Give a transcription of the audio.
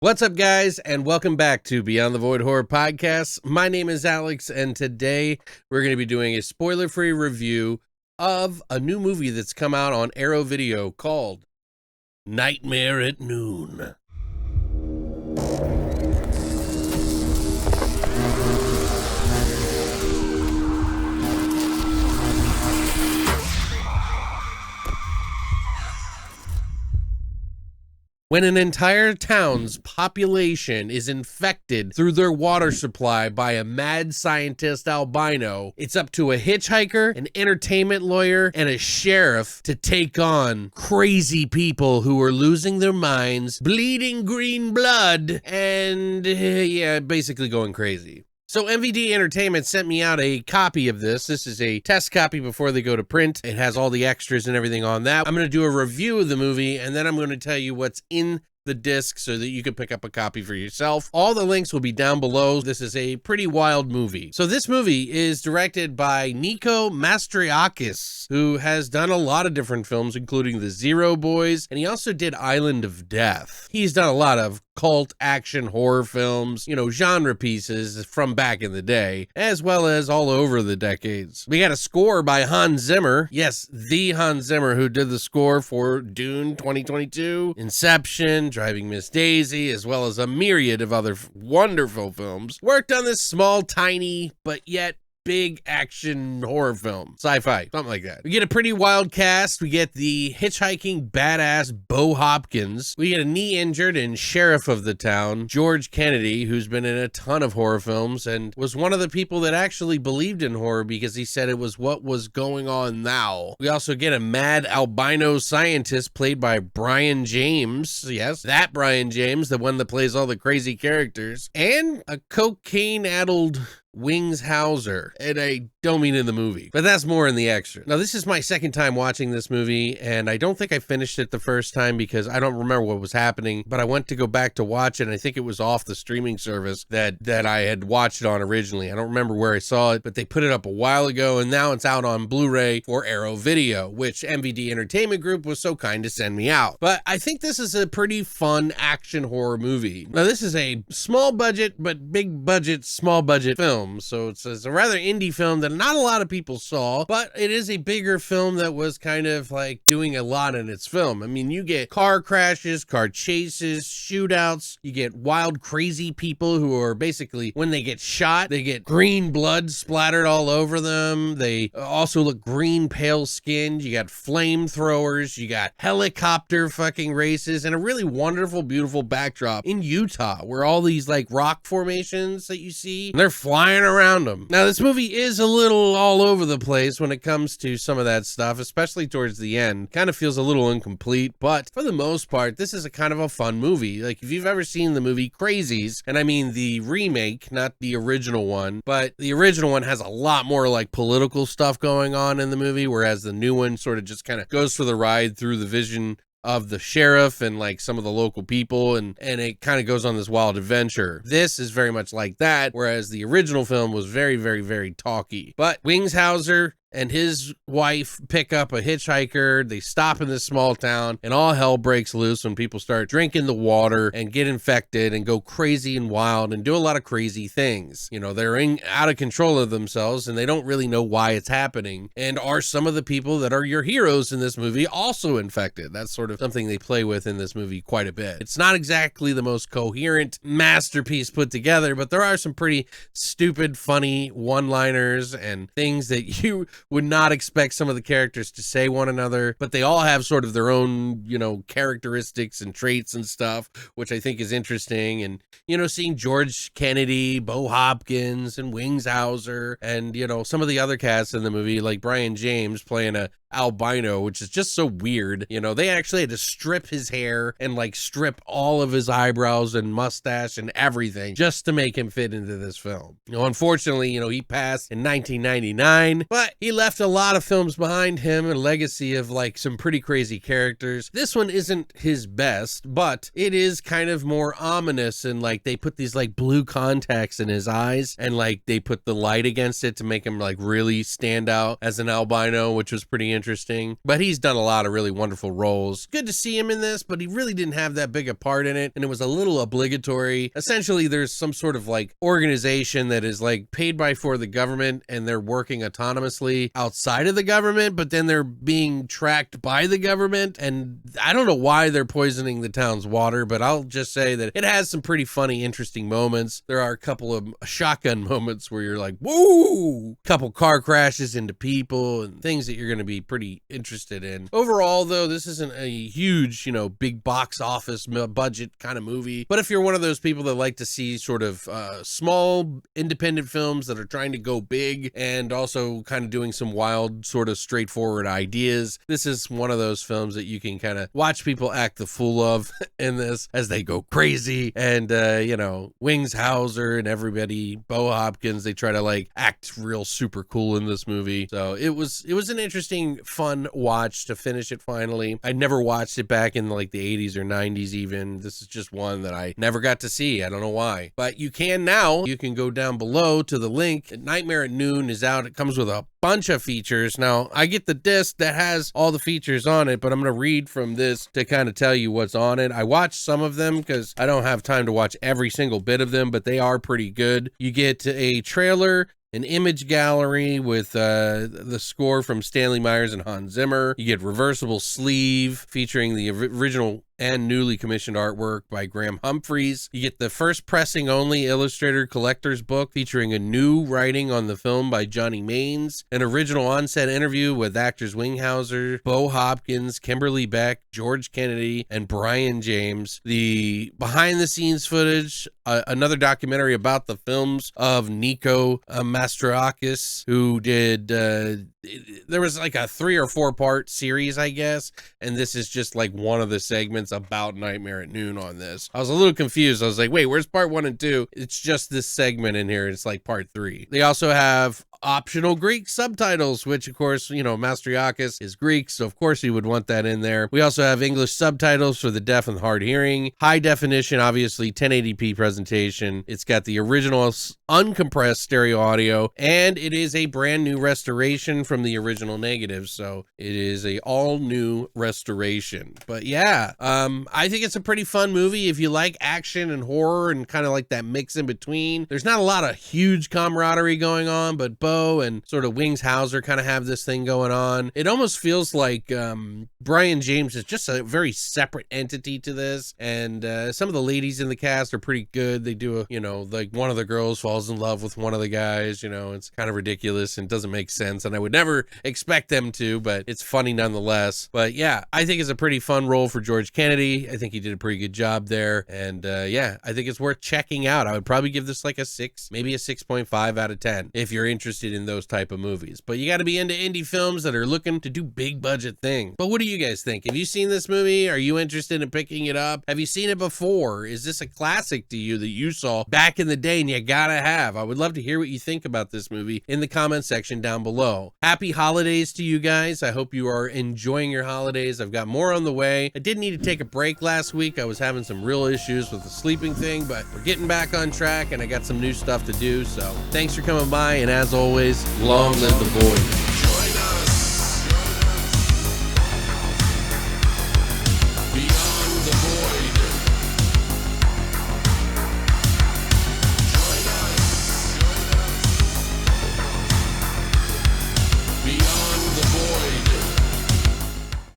What's up, guys, and welcome back to Beyond the Void Horror Podcast. My name is Alex, and today we're going to be doing a spoiler-free review of a new movie that's come out on Arrow Video called Nightmare at Noon. When an entire town's population is infected through their water supply by a mad scientist albino, it's up to a hitchhiker, an entertainment lawyer, and a sheriff to take on crazy people who are losing their minds, bleeding green blood, and basically going crazy. So MVD Entertainment sent me out a copy of this. This is a test copy before they go to print. It has all the extras and everything on that. I'm going to do a review of the movie, and then I'm going to tell you what's in the disc so that you can pick up a copy for yourself. All the links will be down below. This is a pretty wild movie. So this movie is directed by Nico Mastriakis, who has done a lot of different films, including The Zero Boys, and he also did Island of Death. He's done a lot of cult action horror films, genre pieces from back in the day, as well as all over the decades. We got a score by Hans Zimmer. Yes, the Hans Zimmer who did the score for Dune 2022, Inception, Driving Miss Daisy, as well as a myriad of other wonderful films. Worked on this small, tiny, but yet big action horror film, sci-fi, something like that. We get a pretty wild cast. We get the hitchhiking badass Bo Hopkins. We get a knee injured and sheriff of the town, George Kennedy, who's been in a ton of horror films and was one of the people that actually believed in horror because he said it was what was going on now. We also get a mad albino scientist played by Brian James. Yes, that Brian James, the one that plays all the crazy characters, and a cocaine-addled Wings Hauser, and I don't mean in the movie, but that's more in the extra. Now, this is my second time watching this movie, and I don't think I finished it the first time because I don't remember what was happening, but I went to go back to watch it, and I think it was off the streaming service that I had watched it on originally. I don't remember where I saw it, but they put it up a while ago, and now it's out on Blu-ray for Arrow Video, which MVD Entertainment Group was so kind to send me out. But I think this is a pretty fun action horror movie. Now, this is a small budget, but big budget, small budget film. So it's a rather indie film that not a lot of people saw, but it is a bigger film that was kind of like doing a lot in its film. I mean, you get car crashes, car chases, shootouts, you get wild, crazy people who are basically, when they get shot, they get green blood splattered all over them. They also look green, pale skinned. You got flamethrowers, you got helicopter fucking races, and a really wonderful, beautiful backdrop in Utah where all these like rock formations that you see, they're flying around them. Now, this movie is a little all over the place when it comes to some of that stuff, especially towards the end. Kind of feels a little incomplete, but for the most part, this is a kind of a fun movie. Like, if you've ever seen the movie Crazies, and I mean the remake, not the original one, but the original one has a lot more like political stuff going on in the movie, whereas the new one sort of just kind of goes for the ride through the vision of the sheriff and like some of the local people, and it kind of goes on this wild adventure. This is very much like that, whereas the original film was very, very, very talky. But Wings Hauser and his wife pick up a hitchhiker. They stop in this small town, and all hell breaks loose when people start drinking the water and get infected and go crazy and wild and do a lot of crazy things. They're out of control of themselves, and they don't really know why it's happening. And are some of the people that are your heroes in this movie also infected? That's sort of something they play with in this movie quite a bit. It's not exactly the most coherent masterpiece put together, but there are some pretty stupid, funny one-liners and things that you would not expect some of the characters to say one another, but they all have sort of their own, characteristics and traits and stuff, which I think is interesting. And, seeing George Kennedy, Bo Hopkins, and Wings Hauser, and, some of the other cast in the movie, like Brian James playing a albino, which is just so weird. They actually had to strip his hair and like strip all of his eyebrows and mustache and everything just to make him fit into this film. Unfortunately, he passed in 1999, but he left a lot of films behind him, a legacy of like some pretty crazy characters. This one isn't his best, but it is kind of more ominous, and like they put these like blue contacts in his eyes, and like they put the light against it to make him like really stand out as an albino, which was pretty interesting. But he's done a lot of really wonderful roles. Good to see him in this, but he really didn't have that big a part in it, and it was a little obligatory. Essentially, there's some sort of like organization that is like paid by for the government, and they're working autonomously outside of the government, but then they're being tracked by the government, and I don't know why they're poisoning the town's water, but I'll just say that it has some pretty funny, interesting moments. There are a couple of shotgun moments where you're like, woo! Couple car crashes into people and things that you're going to be pretty interested in. Overall, though, this isn't a huge, you know, big box office budget kind of movie, but if you're one of those people that like to see sort of small independent films that are trying to go big and also kind of doing some wild sort of straightforward ideas, this is one of those films that you can kind of watch people act the fool of in this as they go crazy. And you know, Wings Hauser and everybody, Bo Hopkins, they try to like act real super cool in this movie. So it was an interesting, fun watch to finish it finally. I never watched it back in like the 80s or 90s even. This is just one that I never got to see. I don't know why, but you can now. You can go down below to the link. Nightmare at Noon is out. It comes with a bunch of features. Now, I get the disc that has all the features on it, but I'm going to read from this to kind of tell you what's on it. I watched some of them because I don't have time to watch every single bit of them, but they are pretty good. You get a trailer, an image gallery with the score from Stanley Myers and Hans Zimmer. You get reversible sleeve featuring the original and newly commissioned artwork by Graham Humphreys. You get the first pressing only illustrator collector's book featuring a new writing on the film by Johnny Maines, an original on-set interview with actors Winghauser, Bo Hopkins, Kimberly Beck, George Kennedy, and Brian James. The behind-the-scenes footage, another documentary about the films of Nico Mastroakis, who did, there was like a 3 or 4 part series, I guess, and this is just like one of the segments about Nightmare at Noon on this. I was a little confused. I was like, wait, where's part 1 and 2? It's just this segment in here. It's like part 3. They also have optional Greek subtitles, which of course, you know, Mastroiakis is Greek, so of course he would want that in there. We also have English subtitles for the deaf and hard hearing, high definition, obviously 1080p presentation. It's got the original uncompressed stereo audio, and it is a brand new restoration from the original negative, so it is a all new restoration. But yeah, I think it's a pretty fun movie if you like action and horror and kind of like that mix in between. There's not a lot of huge camaraderie going on, but Bo and sort of Wings Hauser kind of have this thing going on. It almost feels like Brian James is just a very separate entity to this, and some of the ladies in the cast are pretty good. They do a, you know, like one of the girls falls in love with one of the guys, you know, it's kind of ridiculous and doesn't make sense, and I would never expect them to, but it's funny nonetheless. But yeah, I think it's a pretty fun role for George Kennedy. I think he did a pretty good job there, and yeah, I think it's worth checking out. I would probably give this like a 6, maybe a 6.5 out of 10 if you're interested in those type of movies. But you got to be into indie films that are looking to do big budget things. But what do you guys think? Have you seen this movie? Are you interested in picking it up? Have you seen it before? Is this a classic to you that you saw back in the day and you gotta have? I would love to hear what you think about this movie in the comment section down below. Happy holidays to you guys. I hope you are enjoying your holidays. I've got more on the way. I did need to take a break last week. I was having some real issues with the sleeping thing, but we're getting back on track and I got some new stuff to do. So thanks for coming by, and as always, long live the boys.